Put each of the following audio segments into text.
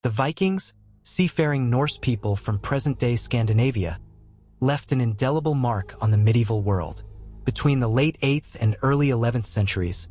The Vikings, seafaring Norse people from present-day Scandinavia, left an indelible mark on the medieval world. Between the late 8th and early 11th centuries,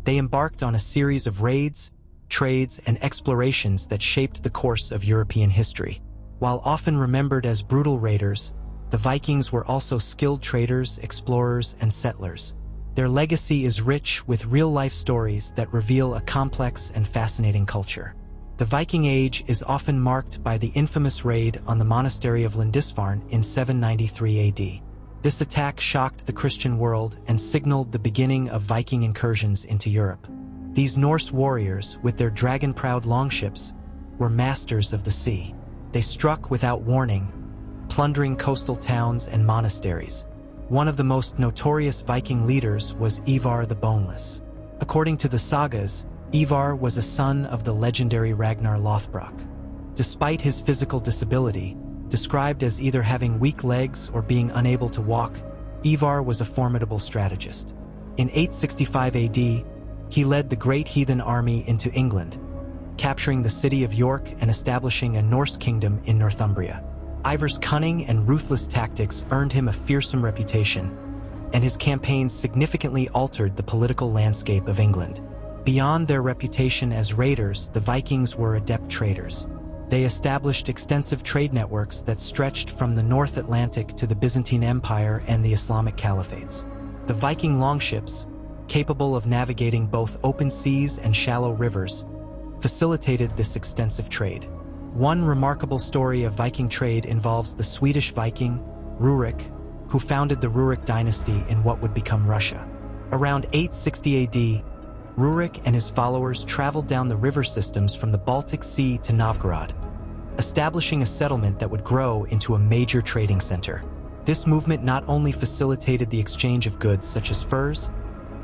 they embarked on a series of raids, trades, and explorations that shaped the course of European history. While often remembered as brutal raiders, the Vikings were also skilled traders, explorers, and settlers. Their legacy is rich with real-life stories that reveal a complex and fascinating culture. The Viking Age is often marked by the infamous raid on the monastery of Lindisfarne in 793 AD. This attack shocked the Christian world and signaled the beginning of Viking incursions into Europe. These Norse warriors, with their dragon-prowed longships, were masters of the sea. They struck without warning, plundering coastal towns and monasteries. One of the most notorious Viking leaders was Ivar the Boneless. According to the sagas, Ivar was a son of the legendary Ragnar Lothbrok. Despite his physical disability, described as either having weak legs or being unable to walk, Ivar was a formidable strategist. In 865 AD, he led the Great Heathen Army into England, capturing the city of York and establishing a Norse kingdom in Northumbria. Ivar's cunning and ruthless tactics earned him a fearsome reputation, and his campaigns significantly altered the political landscape of England. Beyond their reputation as raiders, the Vikings were adept traders. They established extensive trade networks that stretched from the North Atlantic to the Byzantine Empire and the Islamic caliphates. The Viking longships, capable of navigating both open seas and shallow rivers, facilitated this extensive trade. One remarkable story of Viking trade involves the Swedish Viking, Rurik, who founded the Rurik dynasty in what would become Russia. Around 860 AD, Rurik and his followers traveled down the river systems from the Baltic Sea to Novgorod, establishing a settlement that would grow into a major trading center. This movement not only facilitated the exchange of goods such as furs,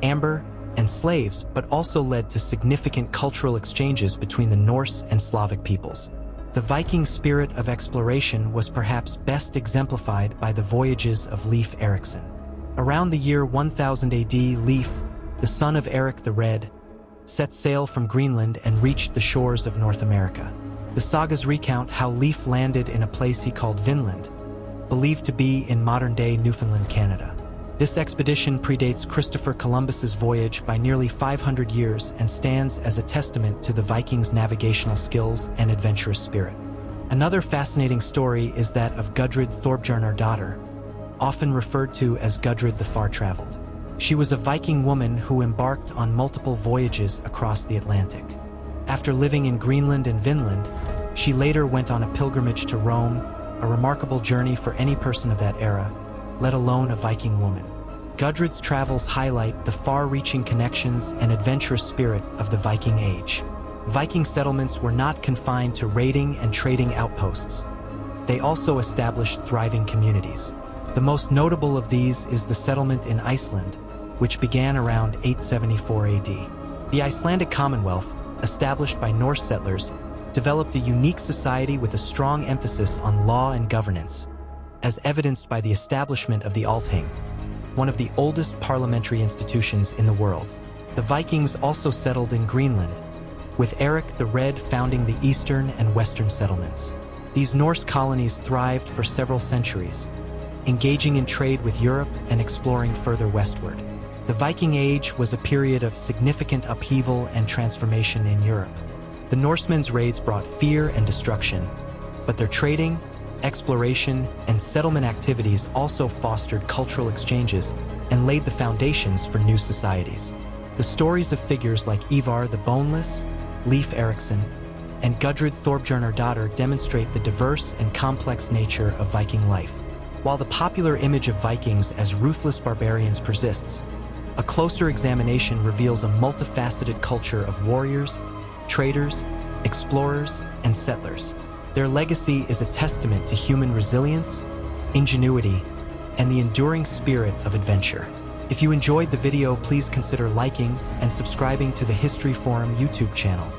amber, and slaves, but also led to significant cultural exchanges between the Norse and Slavic peoples. The Viking spirit of exploration was perhaps best exemplified by the voyages of Leif Erikson. Around the year 1000 AD, Leif, the son of Eric the Red, set sail from Greenland and reached the shores of North America. The sagas recount how Leif landed in a place he called Vinland, believed to be in modern-day Newfoundland, Canada. This expedition predates Christopher Columbus's voyage by nearly 500 years and stands as a testament to the Vikings' navigational skills and adventurous spirit. Another fascinating story is that of Gudrid Thorbjarnardóttir, often referred to as Gudrid the Far-Traveled. She was a Viking woman who embarked on multiple voyages across the Atlantic. After living in Greenland and Vinland, she later went on a pilgrimage to Rome, a remarkable journey for any person of that era, let alone a Viking woman. Gudrid's travels highlight the far-reaching connections and adventurous spirit of the Viking Age. Viking settlements were not confined to raiding and trading outposts. They also established thriving communities. The most notable of these is the settlement in Iceland, which began around 874 AD. The Icelandic Commonwealth, established by Norse settlers, developed a unique society with a strong emphasis on law and governance, as evidenced by the establishment of the Althing, one of the oldest parliamentary institutions in the world. The Vikings also settled in Greenland, with Eric the Red founding the eastern and western settlements. These Norse colonies thrived for several centuries, engaging in trade with Europe and exploring further westward. The Viking Age was a period of significant upheaval and transformation in Europe. The Norsemen's raids brought fear and destruction, but their trading, exploration, and settlement activities also fostered cultural exchanges and laid the foundations for new societies. The stories of figures like Ivar the Boneless, Leif Erikson, and Gudrid Thorbjarnardóttir demonstrate the diverse and complex nature of Viking life. While the popular image of Vikings as ruthless barbarians persists, a closer examination reveals a multifaceted culture of warriors, traders, explorers, and settlers. Their legacy is a testament to human resilience, ingenuity, and the enduring spirit of adventure. If you enjoyed the video, please consider liking and subscribing to the History Forum YouTube channel.